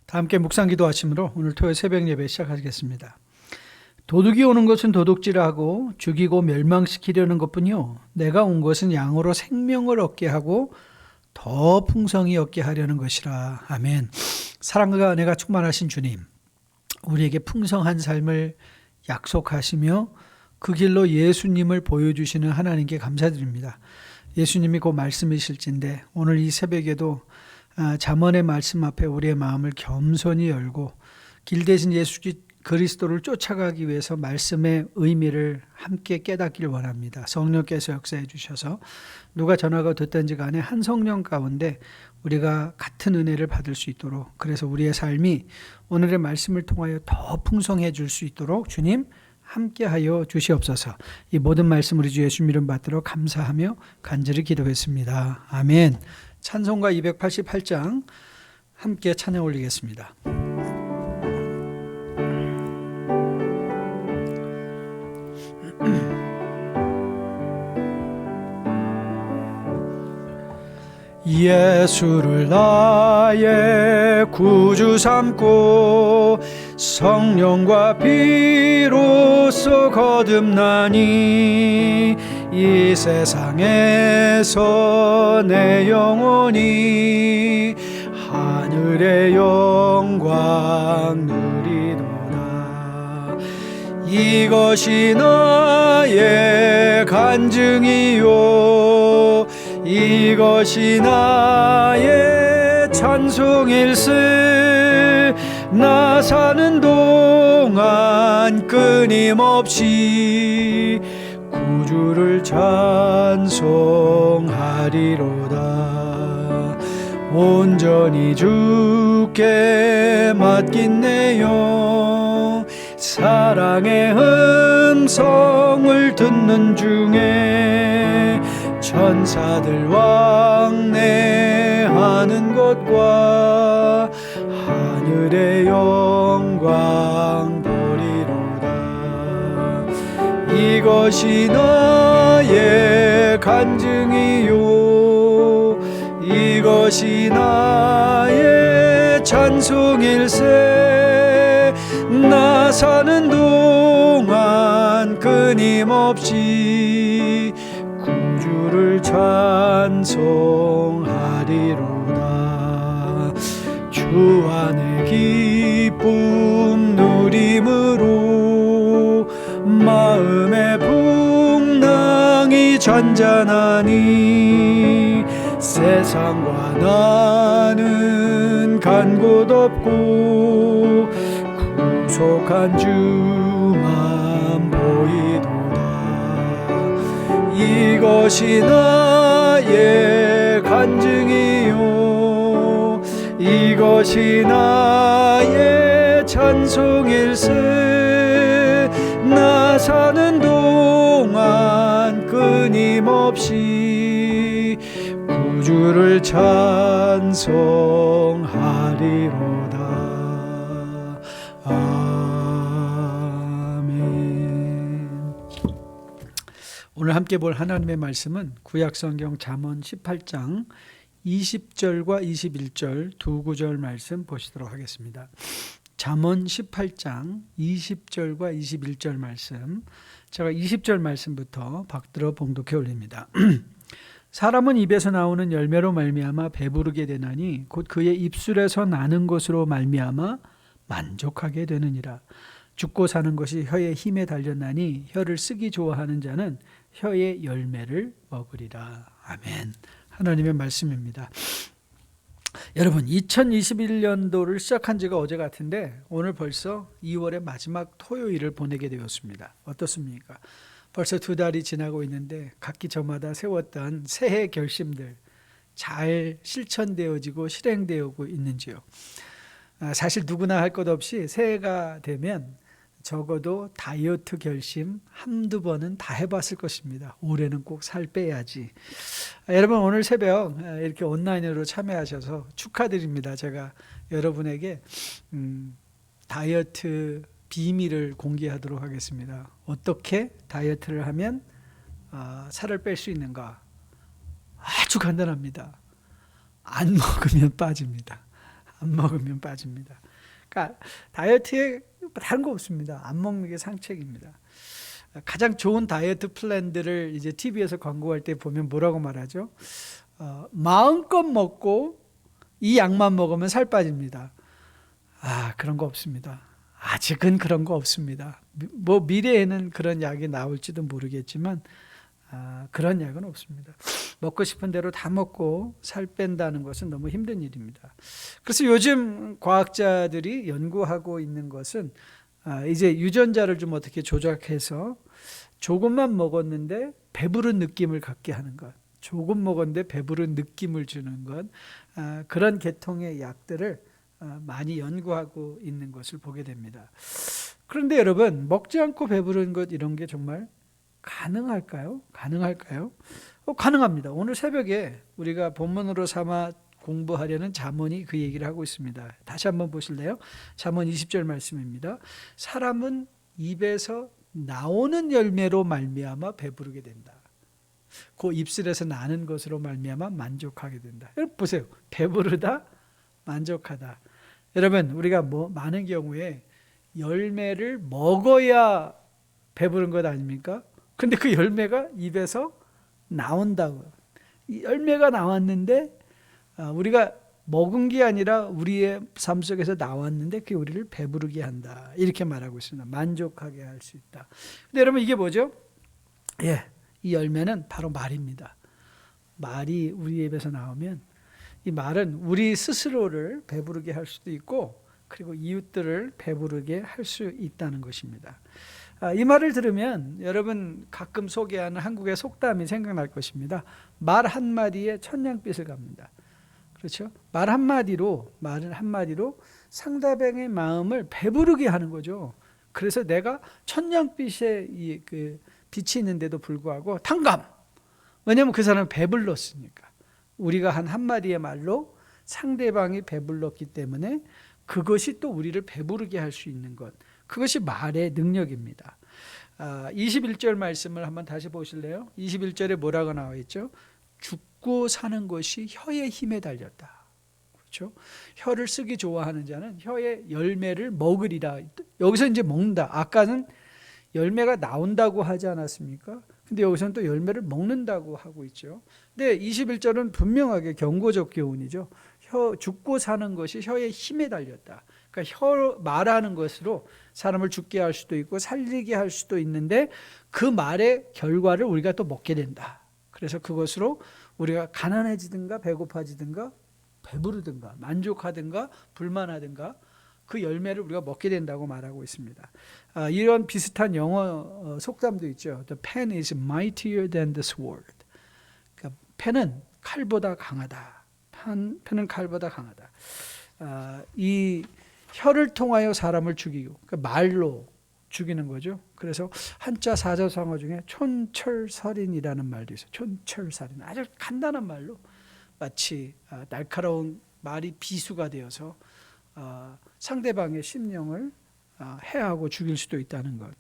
다 함께 묵상기도 아침으로 오늘 토요일 새벽 예배 시작하겠습니다. 도둑이 오는 것은 도둑질하고 죽이고 멸망시키려는 것뿐이요 내가 온 것은 양으로 생명을 얻게 하고 더 풍성히 얻게 하려는 것이라. 아멘. 사랑과 은혜가 충만하신 주님, 우리에게 풍성한 삶을 약속하시며 그 길로 예수님을 보여주시는 하나님께 감사드립니다. 예수님이 곧 말씀이실진데 오늘 이 새벽에도 잠언의 말씀 앞에 우리의 마음을 겸손히 열고 길 대신 예수 그리스도를 쫓아가기 위해서 말씀의 의미를 함께 깨닫길 원합니다. 성령께서 역사해 주셔서 누가 전하고 듣든지 간에 한 성령 가운데 우리가 같은 은혜를 받을 수 있도록, 그래서 우리의 삶이 오늘의 말씀을 통하여 더 풍성해 줄 수 있도록 주님 함께하여 주시옵소서. 이 모든 말씀 우리 주 예수 이름 받들어 감사하며 간절히 기도했습니다. 아멘. 찬송가 288장 함께 찬양 올리겠습니다. 예수를 나의 구주 삼고 성령과 피로써 거듭나니 이 세상에서 내 영혼이 하늘의 영광 누리도다. 이것이 나의 간증이요 이것이 나의 찬송일세. 나 사는 동안 끊임없이 구주를 찬송하리로다. 온전히 주께 맡긴 내 영, 사랑의 음성을 듣는 중에 천사들 왕래하는 것과 하늘의 영광 보리로다. 이것이 나의 간증이요 이것이 나의 찬송일세. 나 사는 동안 끊임없이 주를 찬송하리로다. 주 안의 기쁨 누림으로 마음의 풍랑이 잔잔하니 세상과 나는 간 곳 없고 구속한 주만 보이도다. 이것이 나의 간증이요 이것이 나의 찬송일세. 나 사는 동안 끊임없이 구주를 찬송하리로다. 오늘 함께 볼 하나님의 말씀은 구약성경 잠언 18장 20절과 21절 두 구절 말씀 보시도록 하겠습니다. 잠언 18장 20절과 21절 말씀, 제가 20절 말씀부터 박들어 봉독해 올립니다. 사람은 입에서 나오는 열매로 말미암아 배부르게 되나니 곧 그의 입술에서 나는 것으로 말미암아 만족하게 되느니라. 죽고 사는 것이 혀의 힘에 달렸나니 혀를 쓰기 좋아하는 자는 혀의 열매를 먹으리라. 아멘. 하나님의 말씀입니다. 여러분, 2021년도를 시작한 지가 어제 같은데 오늘 벌써 2월의 마지막 토요일을 보내게 되었습니다. 어떻습니까? 벌써 2달이 지나고 있는데 각기 저마다 세웠던 새해 결심들 잘 실천되어지고 실행되고 있는지요? 사실 누구나 할 것 없이 새해가 되면 적어도 다이어트 결심 한두 번은 다 해봤을 것입니다. 올해는 꼭 살 빼야지. 여러분, 오늘 새벽 이렇게 온라인으로 참여하셔서 축하드립니다. 제가 여러분에게 다이어트 비밀을 공개하도록 하겠습니다. 어떻게 다이어트를 하면 살을 뺄 수 있는가? 아주 간단합니다. 안 먹으면 빠집니다. 안 먹으면 빠집니다. 그러니까 다이어트에 다른 거 없습니다. 안 먹는 게 상책입니다. 가장 좋은 다이어트 플랜들을 이제 TV에서 광고할 때 보면 뭐라고 말하죠? 마음껏 먹고 이 약만 먹으면 살 빠집니다. 그런 거 없습니다. 아직은 그런 거 없습니다. 뭐 미래에는 그런 약이 나올지도 모르겠지만 그런 약은 없습니다. 먹고 싶은 대로 다 먹고 살 뺀다는 것은 너무 힘든 일입니다. 그래서 요즘 과학자들이 연구하고 있는 것은 이제 유전자를 좀 어떻게 조작해서 조금만 먹었는데 배부른 느낌을 갖게 하는 것, 조금 먹었는데 배부른 느낌을 주는 것, 그런 계통의 약들을 많이 연구하고 있는 것을 보게 됩니다. 그런데 여러분, 먹지 않고 배부른 것 이런 게 정말 가능할까요? 가능할까요? 가능합니다. 오늘 새벽에 우리가 본문으로 삼아 공부하려는 잠언이 그 얘기를 하고 있습니다. 다시 한번 보실래요? 잠언 20절 말씀입니다. 사람은 입에서 나오는 열매로 말미암아 배부르게 된다. 그 입술에서 나는 것으로 말미암아 만족하게 된다. 여러분 보세요. 배부르다, 만족하다. 여러분 우리가 많은 경우에 열매를 먹어야 배부른 것 아닙니까? 근데 그 열매가 입에서 나온다고요. 이 열매가 나왔는데 우리가 먹은 게 아니라 우리의 삶 속에서 나왔는데 그게 우리를 배부르게 한다. 이렇게 말하고 있습니다. 만족하게 할 수 있다. 근데 여러분 이게 뭐죠? 이 열매는 바로 말입니다. 말이 우리 입에서 나오면 이 말은 우리 스스로를 배부르게 할 수도 있고 그리고 이웃들을 배부르게 할 수 있다는 것입니다. 이 말을 들으면 여러분 가끔 소개하는 한국의 속담이 생각날 것입니다. 말 한마디에 천냥빚을 갚는다. 그렇죠? 말 한마디로 상대방의 마음을 배부르게 하는 거죠. 그래서 내가 천냥빚에 빚이 있는데도 불구하고 탕감. 왜냐하면 그 사람은 배불렀으니까. 우리가 한 한마디의 말로 상대방이 배불렀기 때문에 그것이 또 우리를 배부르게 할 수 있는 것. 그것이 말의 능력입니다. 21절 말씀을 한번 다시 보실래요? 21절에 뭐라고 나와 있죠? 죽고 사는 것이 혀의 힘에 달렸다. 그렇죠? 혀를 쓰기 좋아하는 자는 혀의 열매를 먹으리라. 여기서 이제 먹는다. 아까는 열매가 나온다고 하지 않았습니까? 근데 여기서는 또 열매를 먹는다고 하고 있죠. 근데 21절은 분명하게 경고적 교훈이죠. 죽고 사는 것이 혀의 힘에 달렸다. 그러니까 말하는 것으로 사람을 죽게 할 수도 있고 살리게 할 수도 있는데 그 말의 결과를 우리가 또 먹게 된다. 그래서 그것으로 우리가 가난해지든가 배고파지든가 배부르든가 만족하든가 불만하든가 그 열매를 우리가 먹게 된다고 말하고 있습니다. 이런 비슷한 영어 속담도 있죠. The pen is mightier than the sword. 그러니까 펜은 칼보다 강하다. 펜은 칼보다 강하다. 이 혀를 통하여 사람을 죽이고 그러니까 말로 죽이는 거죠. 그래서 한자 사자성어 중에 촌철살인이라는 말도 있어요. 촌철살인. 아주 간단한 말로 마치 날카로운 말이 비수가 되어서 상대방의 심령을 해하고 죽일 수도 있다는 것.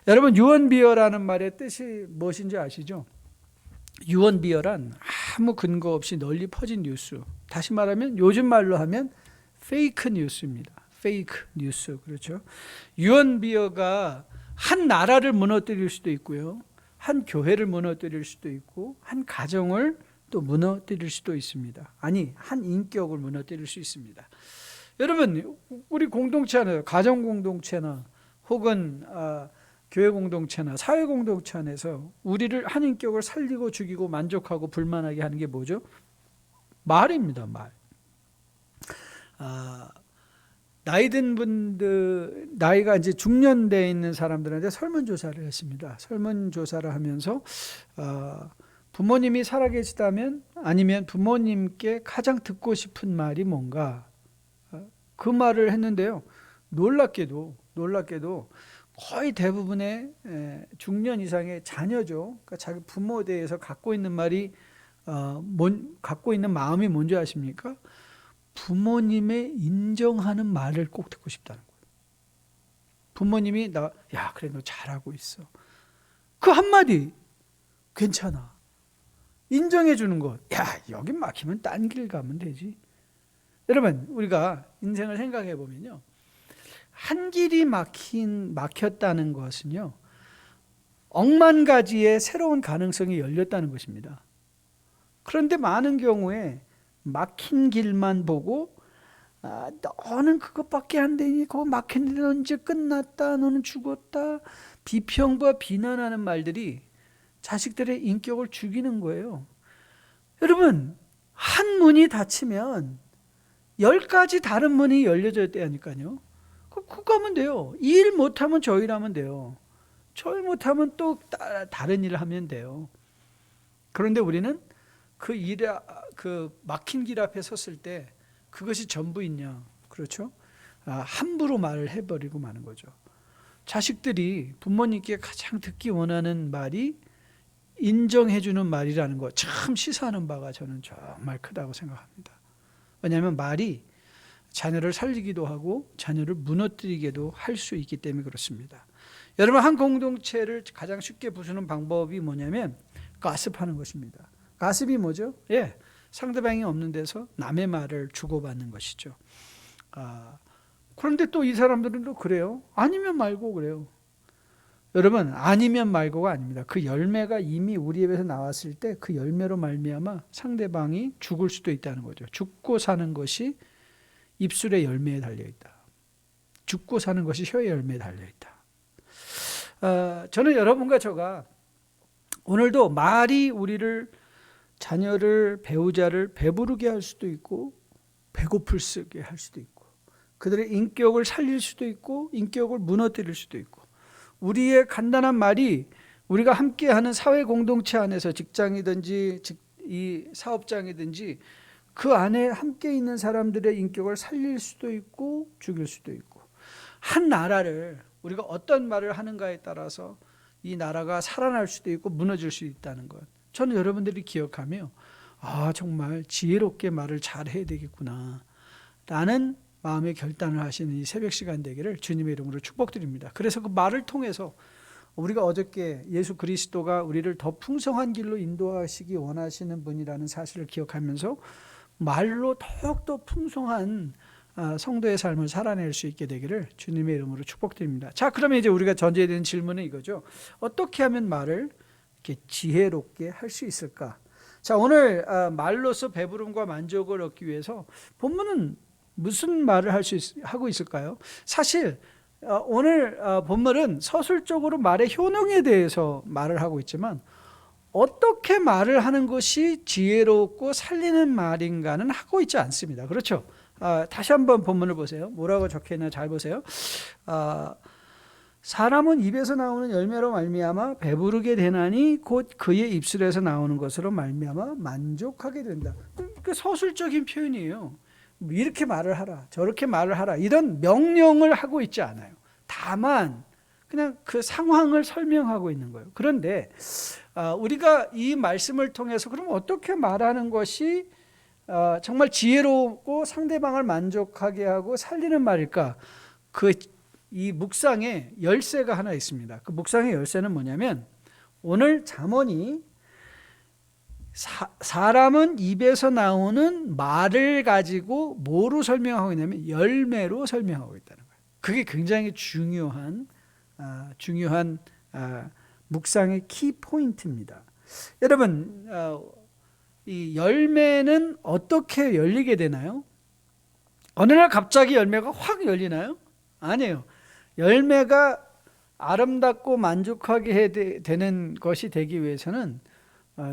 여러분 유언비어라는 말의 뜻이 무엇인지 아시죠? 유언비어란 아무 근거 없이 널리 퍼진 뉴스. 다시 말하면 요즘 말로 하면 페이크 뉴스입니다. 페이크 뉴스. 그렇죠? 유언비어가 한 나라를 무너뜨릴 수도 있고요. 한 교회를 무너뜨릴 수도 있고 한 가정을 또 무너뜨릴 수도 있습니다. 아니, 한 인격을 무너뜨릴 수 있습니다. 여러분, 우리 공동체 안에서 가정 공동체나 혹은 교회 공동체나 사회 공동체 안에서 우리를 한 인격을 살리고 죽이고 만족하고 불만하게 하는 게 뭐죠? 말입니다. 말. 나이 든 분들, 나이가 이제 중년대에 있는 사람들한테 설문조사를 했습니다. 설문조사를 하면서 부모님이 살아계시다면 아니면 부모님께 가장 듣고 싶은 말이 뭔가 그 말을 했는데요. 놀랍게도 거의 대부분의 중년 이상의 자녀죠. 그러니까 자기 부모에 대해서 갖고 있는 말이 갖고 있는 마음이 뭔지 아십니까? 부모님의 인정하는 말을 꼭 듣고 싶다는 거예요. 부모님이 야, 그래 너 잘하고 있어. 그 한마디 괜찮아. 인정해 주는 것. 야, 여기 막히면 딴 길 가면 되지. 여러분, 우리가 인생을 생각해 보면요, 한 길이 막혔다는 것은요, 억만 가지의 새로운 가능성이 열렸다는 것입니다. 그런데 많은 경우에 막힌 길만 보고 너는 그것밖에 안 되니 그거 막혔는데 넌 이제 끝났다, 너는 죽었다, 비평과 비난하는 말들이 자식들의 인격을 죽이는 거예요. 여러분, 한 문이 닫히면 10가지 다른 문이 열려져야 되니까요. 그거 하면 돼요. 이 일 못하면 저 일 하면 돼요. 저 일 못하면 또 다른 일을 하면 돼요. 그런데 우리는 그 막힌 길 앞에 섰을 때 그것이 전부있냐? 그렇죠? 함부로 말을 해버리고 마는 거죠. 자식들이 부모님께 가장 듣기 원하는 말이 인정해주는 말이라는 거, 참 시사하는 바가 저는 정말 크다고 생각합니다. 왜냐하면 말이 자녀를 살리기도 하고 자녀를 무너뜨리기도 할 수 있기 때문에 그렇습니다. 여러분, 한 공동체를 가장 쉽게 부수는 방법이 뭐냐면 가십하는 것입니다. 가십이 뭐죠? 상대방이 없는 데서 남의 말을 주고받는 것이죠. 그런데 또 이 사람들은 또 그래요. 아니면 말고 그래요. 여러분, 아니면 말고가 아닙니다. 그 열매가 이미 우리 입에서 나왔을 때 그 열매로 말미암아 상대방이 죽을 수도 있다는 거죠. 죽고 사는 것이 입술의 열매에 달려있다. 죽고 사는 것이 혀의 열매에 달려있다. 저는 여러분과 저가 오늘도 말이 우리를, 자녀를, 배우자를 배부르게 할 수도 있고 배고플게 할 수도 있고 그들의 인격을 살릴 수도 있고 인격을 무너뜨릴 수도 있고, 우리의 간단한 말이 우리가 함께하는 사회 공동체 안에서 직장이든지 이 사업장이든지 그 안에 함께 있는 사람들의 인격을 살릴 수도 있고 죽일 수도 있고, 한 나라를 우리가 어떤 말을 하는가에 따라서 이 나라가 살아날 수도 있고 무너질 수 있다는 것, 저는 여러분들이 기억하며 정말 지혜롭게 말을 잘해야 되겠구나 라는 마음의 결단을 하시는 이 새벽 시간 되기를 주님의 이름으로 축복드립니다. 그래서 그 말을 통해서 우리가 어저께 예수 그리스도가 우리를 더 풍성한 길로 인도하시기 원하시는 분이라는 사실을 기억하면서 말로 더욱더 풍성한 성도의 삶을 살아낼 수 있게 되기를 주님의 이름으로 축복드립니다. 자, 그러면 이제 우리가 던져야 되는 질문은 이거죠. 어떻게 하면 말을 이렇게 지혜롭게 할 수 있을까? 자, 오늘 말로서 배부름과 만족을 얻기 위해서 본문은 무슨 말을 하고 있을까요? 사실 오늘 본문은 서술적으로 말의 효능에 대해서 말을 하고 있지만 어떻게 말을 하는 것이 지혜롭고 살리는 말인가는 하고 있지 않습니다. 그렇죠? 다시 한번 본문을 보세요. 뭐라고 적혀있나 잘 보세요. 사람은 입에서 나오는 열매로 말미암아 배부르게 되나니 곧 그의 입술에서 나오는 것으로 말미암아 만족하게 된다. 그 서술적인 표현이에요. 이렇게 말을 하라, 저렇게 말을 하라, 이런 명령을 하고 있지 않아요. 다만 그냥 그 상황을 설명하고 있는 거예요. 그런데 우리가 이 말씀을 통해서 그럼 어떻게 말하는 것이 정말 지혜롭고 상대방을 만족하게 하고 살리는 말일까? 이 묵상에 열쇠가 하나 있습니다. 그 묵상의 열쇠는 뭐냐면, 오늘 잠언이 사람은 입에서 나오는 말을 가지고 뭐로 설명하고 있냐면 열매로 설명하고 있다는 거예요. 그게 굉장히 중요한 묵상의 키 포인트입니다. 여러분, 이 열매는 어떻게 열리게 되나요? 어느 날 갑자기 열매가 확 열리나요? 아니에요. 열매가 아름답고 만족하게 되는 것이 되기 위해서는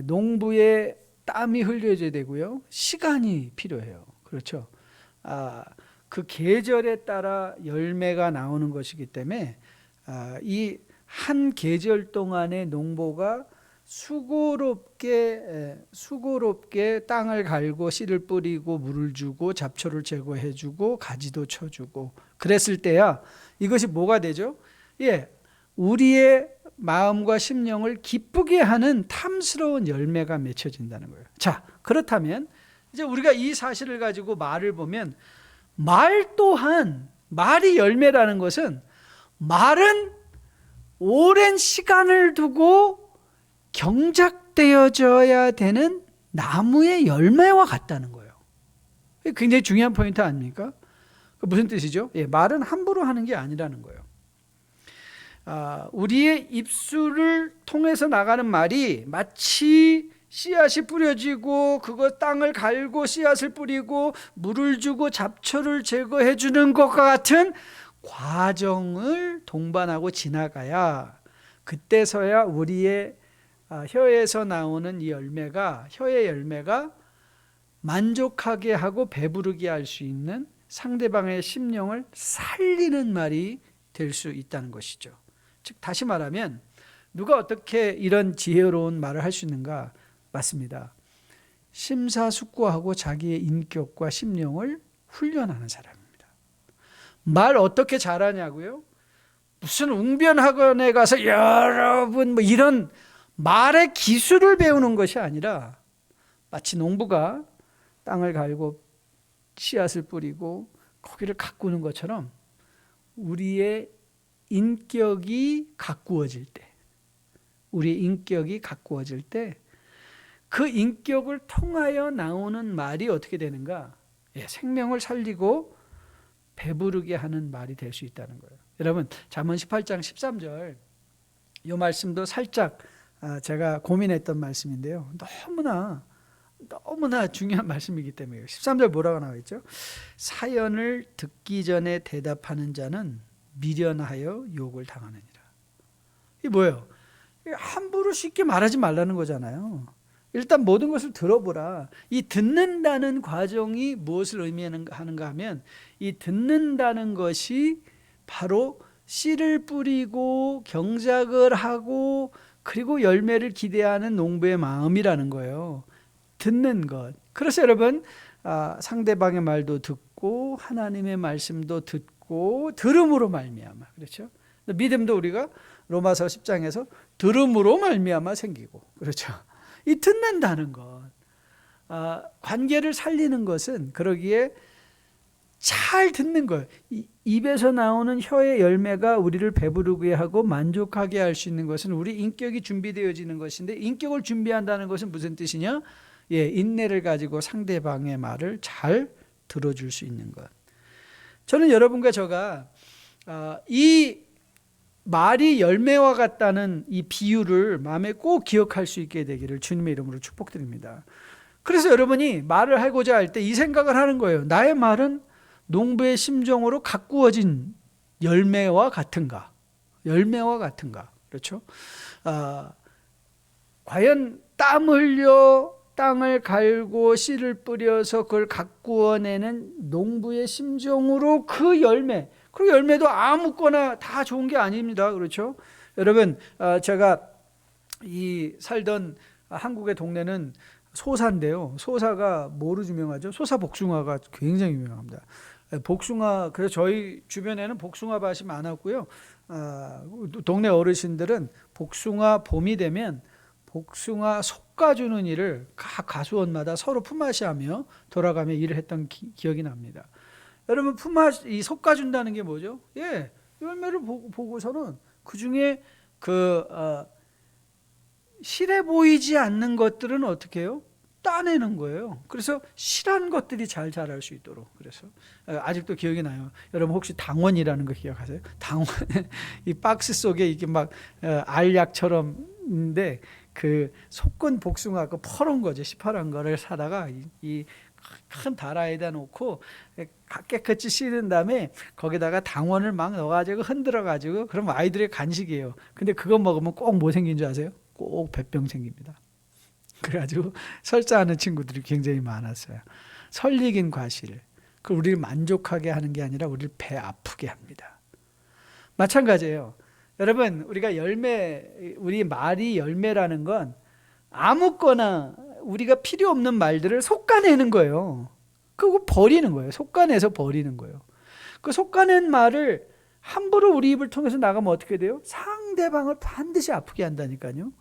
농부의 땀이 흘려져야 되고요, 시간이 필요해요. 그렇죠? 그 계절에 따라 열매가 나오는 것이기 때문에 이 한 계절 동안의 농부가 수고롭게 땅을 갈고 씨를 뿌리고 물을 주고 잡초를 제거해주고 가지도 쳐주고 그랬을 때야 이것이 뭐가 되죠? 우리의 마음과 심령을 기쁘게 하는 탐스러운 열매가 맺혀진다는 거예요. 자, 그렇다면 이제 우리가 이 사실을 가지고 말을 보면, 말 또한, 말이 열매라는 것은 말은 오랜 시간을 두고 경작되어져야 되는 나무의 열매와 같다는 거예요. 굉장히 중요한 포인트 아닙니까? 무슨 뜻이죠? 예, 말은 함부로 하는 게 아니라는 거예요. 우리의 입술을 통해서 나가는 말이 마치 씨앗이 뿌려지고 그거 땅을 갈고 씨앗을 뿌리고 물을 주고 잡초를 제거해 주는 것과 같은 과정을 동반하고 지나가야 그때서야 우리의 혀에서 나오는 이 열매가, 혀의 열매가 만족하게 하고 배부르게 할 수 있는 상대방의 심령을 살리는 말이 될 수 있다는 것이죠. 즉 다시 말하면 누가 어떻게 이런 지혜로운 말을 할 수 있는가? 맞습니다. 심사숙고하고 자기의 인격과 심령을 훈련하는 사람입니다. 말 어떻게 잘하냐고요? 무슨 웅변학원에 가서 여러분 뭐 이런 말의 기술을 배우는 것이 아니라 마치 농부가 땅을 갈고 씨앗을 뿌리고 거기를 가꾸는 것처럼 우리의 인격이 가꾸어질 때, 우리의 인격이 가꾸어질 때 그 인격을 통하여 나오는 말이 어떻게 되는가? 예, 생명을 살리고 배부르게 하는 말이 될 수 있다는 거예요. 여러분, 잠언 18장 13절 이 말씀도 살짝 제가 고민했던 말씀인데요. 너무나 중요한 말씀이기 때문에요. 13절 뭐라고 나와 있죠? 사연을 듣기 전에 대답하는 자는 미련하여 욕을 당하느니라. 이게 뭐예요? 함부로 쉽게 말하지 말라는 거잖아요. 일단 모든 것을 들어보라. 이 듣는다는 과정이 무엇을 의미하는가 하면 이 듣는다는 것이 바로 씨를 뿌리고 경작을 하고 그리고 열매를 기대하는 농부의 마음이라는 거예요. 듣는 것. 그래서 여러분 상대방의 말도 듣고 하나님의 말씀도 듣고 들음으로 말미암아. 그렇죠? 믿음도 우리가 로마서 10장에서 들음으로 말미암아 생기고. 그렇죠? 이 듣는다는 것, 관계를 살리는 것은 그러기에 잘 듣는 거예요. 입에서 나오는 혀의 열매가 우리를 배부르게 하고 만족하게 할 수 있는 것은 우리 인격이 준비되어지는 것인데, 인격을 준비한다는 것은 무슨 뜻이냐? 예, 인내를 가지고 상대방의 말을 잘 들어줄 수 있는 것. 저는 여러분과 제가 이 말이 열매와 같다는 이 비유를 마음에 꼭 기억할 수 있게 되기를 주님의 이름으로 축복드립니다. 그래서 여러분이 말을 하고자 할 때 이 생각을 하는 거예요. 나의 말은 농부의 심정으로 가꾸어진 열매와 같은가? 열매와 같은가? 그렇죠? 과연 땀 흘려 땅을 갈고 씨를 뿌려서 그걸 가꾸어내는 농부의 심정으로 그 열매, 그 열매도 아무거나 다 좋은 게 아닙니다. 그렇죠? 여러분, 제가 이 살던 한국의 동네는 소사인데요. 소사가 뭐로 유명하죠? 소사 복숭아가 굉장히 유명합니다. 복숭아, 그래서 저희 주변에는 복숭아 밭이 많았고요. 동네 어르신들은 복숭아 봄이 되면 복숭아 솎아주는 일을 각 가수원마다 서로 품앗이하며 돌아가며 일을 했던 기억이 납니다. 여러분, 이 솎아준다는 게 뭐죠? 예, 열매를 보고서는 그 중에 실해 보이지 않는 것들은 어떻게 해요? 따내는 거예요. 그래서 실한 것들이 잘 자랄 수 있도록. 그래서 아직도 기억이 나요. 여러분 혹시 당원이라는 거 기억하세요? 당원 이 박스 속에 이게 막 알약처럼인데 그 솎은 복숭아 그 퍼런 거죠. 시퍼런 거를 사다가 이 큰 다라에다 놓고 깨끗이 씻은 다음에 거기다가 당원을 막 넣어가지고 흔들어가지고 그럼 아이들의 간식이에요. 근데 그거 먹으면 꼭 뭐 생긴 줄 아세요? 꼭 배병 생깁니다. 그래가지고 설사하는 친구들이 굉장히 많았어요. 설익인 과실. 그 우리를 만족하게 하는 게 아니라 우리를 배 아프게 합니다. 마찬가지예요. 여러분, 우리가 우리 말이 열매라는 건 아무거나 우리가 필요 없는 말들을 솎아내는 거예요. 그거 버리는 거예요. 솎아내서 버리는 거예요. 그 솎아낸 말을 함부로 우리 입을 통해서 나가면 어떻게 돼요? 상대방을 반드시 아프게 한다니까요.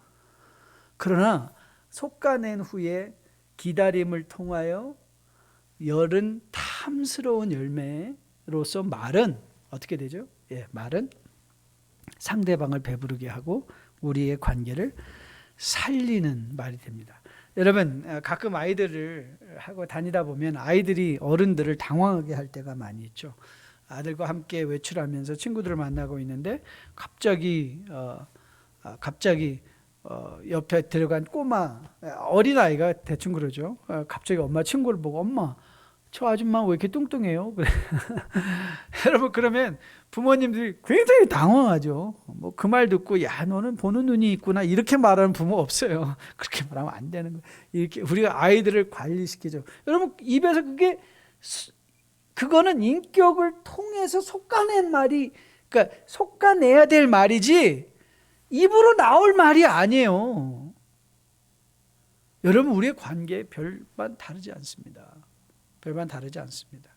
그러나 솎아낸 후에 기다림을 통하여 열은 탐스러운 열매로서 말은 어떻게 되죠? 예, 말은 상대방을 배부르게 하고 우리의 관계를 살리는 말이 됩니다. 여러분 가끔 아이들을 하고 다니다 보면 아이들이 어른들을 당황하게 할 때가 많이 있죠. 아들과 함께 외출하면서 친구들을 만나고 있는데 갑자기 옆에 들어간 꼬마 어린아이가 대충 그러죠. 갑자기 엄마 친구를 보고 엄마 저 아줌마 왜 이렇게 뚱뚱해요? 그래. 여러분 그러면 부모님들이 굉장히 당황하죠. 뭐 그 말 듣고 야 너는 보는 눈이 있구나 이렇게 말하는 부모 없어요. 그렇게 말하면 안 되는 거예요. 이렇게 우리가 아이들을 관리시키죠. 여러분 입에서 그거는 인격을 통해서 솎아낸 말이 그러니까 솎아내야 될 말이지 입으로 나올 말이 아니에요. 여러분 우리의 관계 별반 다르지 않습니다. 별반 다르지 않습니다.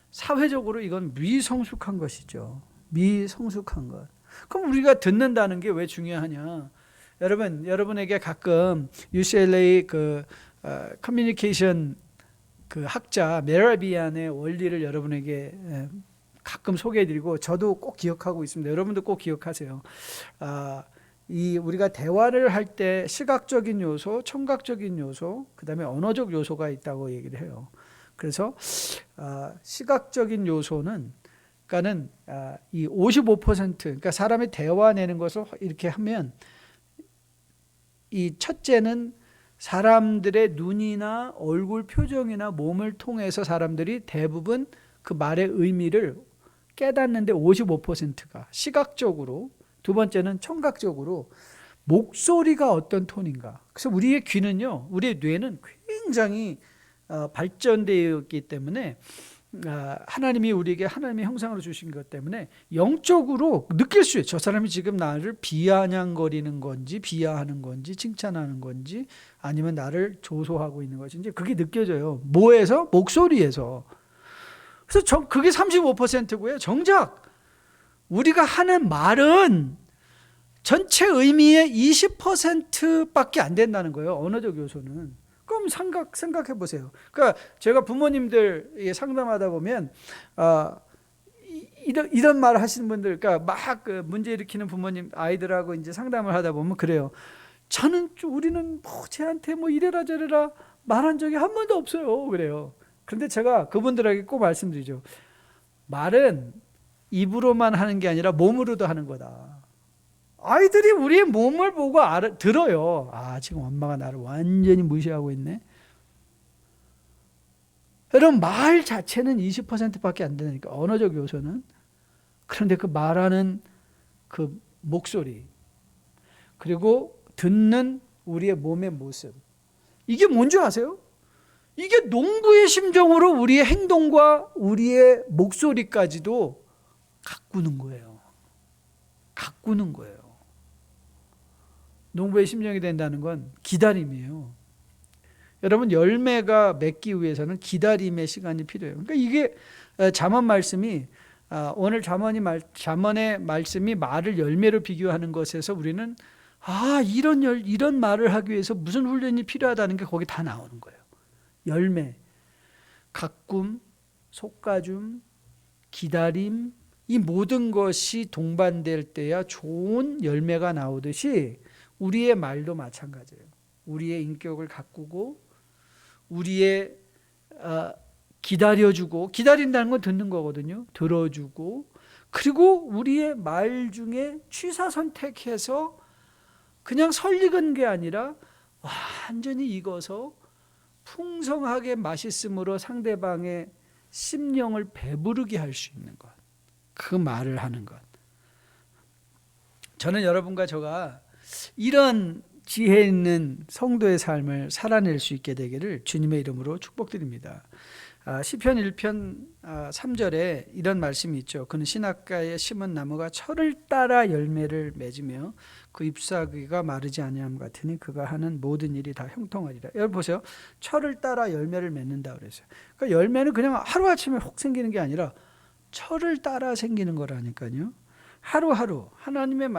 사회적으로 이건 미성숙한 것이죠. 미성숙한 것. 그럼 우리가 듣는다는 게 왜 중요하냐? 여러분에게 가끔 UCLA 커뮤니케이션 학자 메라비안의 원리를 여러분에게 가끔 소개해드리고 저도 꼭 기억하고 있습니다. 여러분도 꼭 기억하세요. 우리가 대화를 할 때 시각적인 요소, 청각적인 요소, 그 다음에 언어적 요소가 있다고 얘기를 해요. 그래서 시각적인 요소는 그러니까는 이 55% 그러니까 사람이 대화내는 것을 이렇게 하면 이 첫째는 사람들의 눈이나 얼굴 표정이나 몸을 통해서 사람들이 대부분 그 말의 의미를 깨닫는데 55%가 시각적으로, 두 번째는 청각적으로 목소리가 어떤 톤인가. 그래서 우리의 귀는요, 우리의 뇌는 굉장히 발전되어 있기 때문에 하나님이 우리에게 하나님의 형상으로 주신 것 때문에 영적으로 느낄 수 있어요. 저 사람이 지금 나를 비아냥거리는 건지 비하하는 건지 칭찬하는 건지 아니면 나를 조소하고 있는 것인지 그게 느껴져요. 뭐에서? 목소리에서. 그래서 그게 35%고요. 정작 우리가 하는 말은 전체 의미의 20%밖에 안 된다는 거예요. 언어적 요소는. 그럼 생각해 보세요. 그러니까 제가 부모님들 상담하다 보면 이런 말을 하시는 분들, 그러니까 막 문제 일으키는 부모님 아이들하고 이제 상담을 하다 보면 그래요. 우리는 뭐 쟤한테 뭐 이래라 저래라 말한 적이 한 번도 없어요. 그래요. 그런데 제가 그분들에게 꼭 말씀드리죠. 말은 입으로만 하는 게 아니라 몸으로도 하는 거다. 아이들이 우리의 몸을 보고 들어요. 지금 엄마가 나를 완전히 무시하고 있네. 여러분 말 자체는 20%밖에 안 되니까 언어적 요소는. 그런데 그 말하는 그 목소리 그리고 듣는 우리의 몸의 모습, 이게 뭔지 아세요? 이게 농부의 심정으로 우리의 행동과 우리의 목소리까지도 가꾸는 거예요. 가꾸는 거예요. 농부의 심정이 된다는 건 기다림이에요. 여러분 열매가 맺기 위해서는 기다림의 시간이 필요해요. 그러니까 이게 잠언 말씀이 오늘 잠언의 말씀이 말을 열매로 비교하는 것에서 우리는 이런 말을 하기 위해서 무슨 훈련이 필요하다는 게 거기 다 나오는 거예요. 열매, 가꿈, 솎아줌, 기다림, 이 모든 것이 동반될 때야 좋은 열매가 나오듯이 우리의 말도 마찬가지예요. 우리의 인격을 가꾸고 우리의 기다려주고, 기다린다는 건 듣는 거거든요. 들어주고, 그리고 우리의 말 중에 취사 선택해서 그냥 설익은 게 아니라 완전히 익어서 풍성하게 맛있음으로 상대방의 심령을 배부르게 할 수 있는 것, 그 말을 하는 것. 저는 여러분과 저가 이런 지혜 있는 성도의 삶을 살아낼 수 있게 되기를 주님의 이름으로 축복드립니다. 시편 1편 3절에 이런 말씀이 있죠. 그는 신학가에 심은 나무가 철을 따라 열매를 맺으며 그 잎사귀가 마르지 아니함 같으니 그가 하는 모든 일이 다 형통하리라. 여러분 보세요. 철을 따라 열매를 맺는다 그랬어요. 그러니까 열매는 그냥 하루아침에 혹 생기는 게 아니라 철을 따라 생기는 거라니까요. 하루하루 하나님의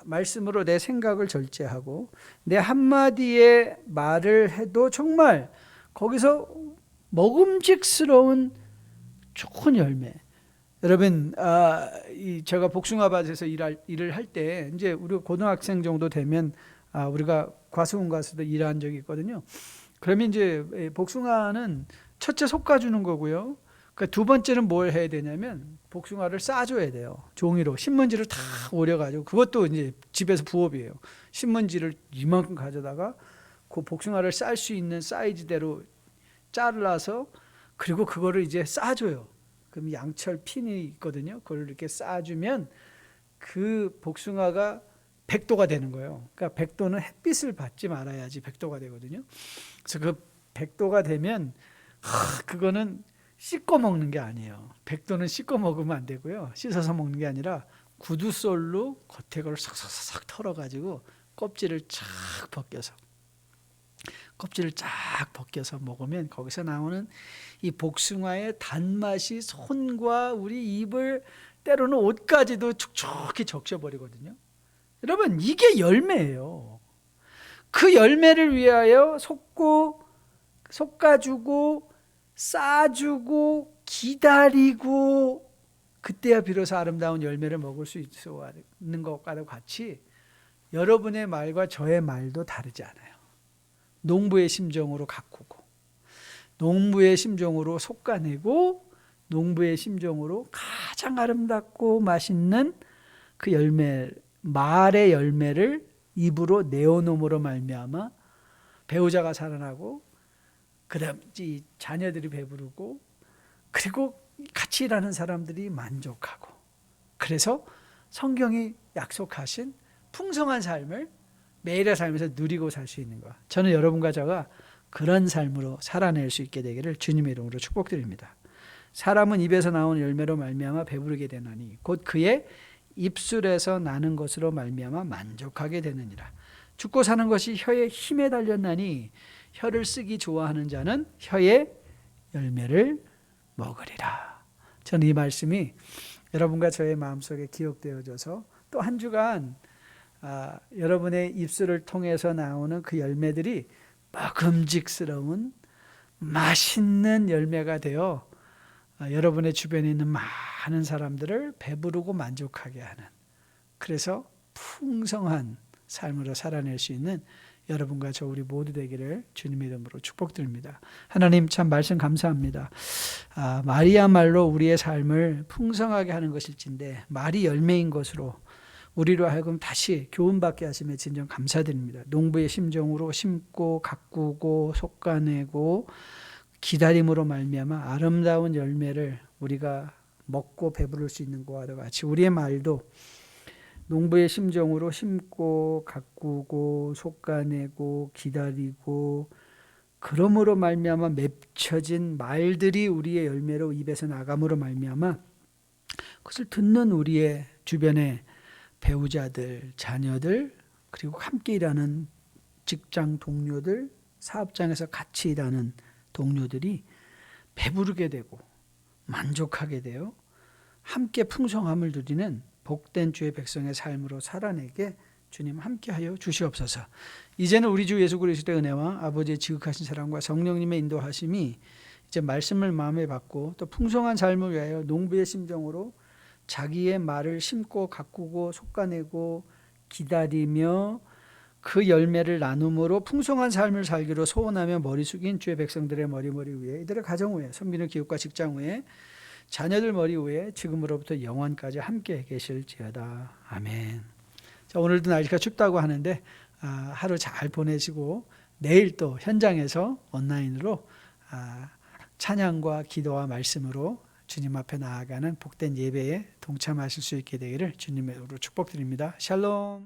말씀으로 내 생각을 절제하고 내 한마디의 말을 해도 정말 거기서 먹음직스러운 좋은 열매. 여러분, 제가 복숭아밭에서 일을 할 때 이제 우리 고등학생 정도 되면 우리가 과수원 가서도 일한 적이 있거든요. 그러면 이제 복숭아는 첫째 솎아주는 거고요. 그러니까 두 번째는 뭘 해야 되냐면 복숭아를 싸줘야 돼요. 종이로 신문지를 다 오려가지고, 그것도 이제 집에서 부업이에요. 신문지를 이만큼 가져다가 그 복숭아를 쌀 수 있는 사이즈대로 잘라서, 그리고 그거를 이제 싸줘요. 그럼 양철 핀이 있거든요. 그걸 이렇게 싸주면 그 복숭아가 100도가 되는 거예요. 그러니까 100도는 햇빛을 받지 말아야지 100도가 되거든요. 그래서 그 100도가 되면 그거는 씻고 먹는 게 아니에요. 100도는 씻고 먹으면 안 되고요. 씻어서 먹는 게 아니라 구두솔로 겉에 걸 싹싹싹 털어가지고 껍질을 쫙 벗겨서 먹으면 거기서 나오는 이 복숭아의 단맛이 손과 우리 입을, 때로는 옷까지도 촉촉히 적셔버리거든요. 여러분, 이게 열매예요. 그 열매를 위하여 솎아주고 싸주고 기다리고, 그때야 비로소 아름다운 열매를 먹을 수 있는 것과도 같이 여러분의 말과 저의 말도 다르지 않아요. 농부의 심정으로 가꾸고, 농부의 심정으로 솎아내고, 농부의 심정으로 가장 아름답고 맛있는 그 열매, 말의 열매를 입으로 내어놓음으로 말미암아 배우자가 살아나고, 그다음 이 자녀들이 배부르고, 그리고 같이 일하는 사람들이 만족하고, 그래서 성경이 약속하신 풍성한 삶을 매일의 삶에서 누리고 살 수 있는 것, 저는 여러분과 저가 그런 삶으로 살아낼 수 있게 되기를 주님의 이름으로 축복드립니다. 사람은 입에서 나오는 열매로 말미암아 배부르게 되나니 곧 그의 입술에서 나는 것으로 말미암아 만족하게 되느니라. 죽고 사는 것이 혀의 힘에 달렸나니 혀를 쓰기 좋아하는 자는 혀의 열매를 먹으리라. 저는 이 말씀이 여러분과 저의 마음속에 기억되어져서 또 한 주간 여러분의 입술을 통해서 나오는 그 열매들이 먹음직스러운 맛있는 열매가 되어 여러분의 주변에 있는 많은 사람들을 배부르고 만족하게 하는, 그래서 풍성한 삶으로 살아낼 수 있는 여러분과 저 우리 모두 되기를 주님의 이름으로 축복드립니다. 하나님, 참 말씀 감사합니다. 말이야말로 우리의 삶을 풍성하게 하는 것일진데 말이 열매인 것으로 우리로 하여금 다시 교훈받게 하심에 진정 감사드립니다. 농부의 심정으로 심고 가꾸고 솎아내고 기다림으로 말미암아 아름다운 열매를 우리가 먹고 배부를 수 있는 것과 같이 우리의 말도 농부의 심정으로 심고 가꾸고 솎아내고 기다리고, 그러므로 말미암아 맺혀진 말들이 우리의 열매로 입에서 나감으로 말미암아 그것을 듣는 우리의 주변의 배우자들, 자녀들, 그리고 함께 일하는 직장 동료들, 사업장에서 같이 일하는 동료들이 배부르게 되고 만족하게 되어 함께 풍성함을 누리는 복된 주의 백성의 삶으로 살아내게 주님 함께하여 주시옵소서. 이제는 우리 주 예수 그리스도의 은혜와 아버지의 지극하신 사랑과 성령님의 인도하심이 이제 말씀을 마음에 받고 또 풍성한 삶을 위하여 농부의 심정으로 자기의 말을 심고 가꾸고 솎아내고 기다리며 그 열매를 나눔으로 풍성한 삶을 살기로 소원하며 머리 숙인 주의 백성들의 머리 위에, 이들의 가정 위에, 섬기는 기업과 직장 위에, 자녀들 머리 위에 지금으로부터 영원까지 함께 계실지어다. 아멘. 자, 오늘도 날씨가 춥다고 하는데 하루 잘 보내시고 내일 또 현장에서 온라인으로 찬양과 기도와 말씀으로 주님 앞에 나아가는 복된 예배에 동참하실 수 있게 되기를 주님의 이름으로 축복드립니다. 샬롬.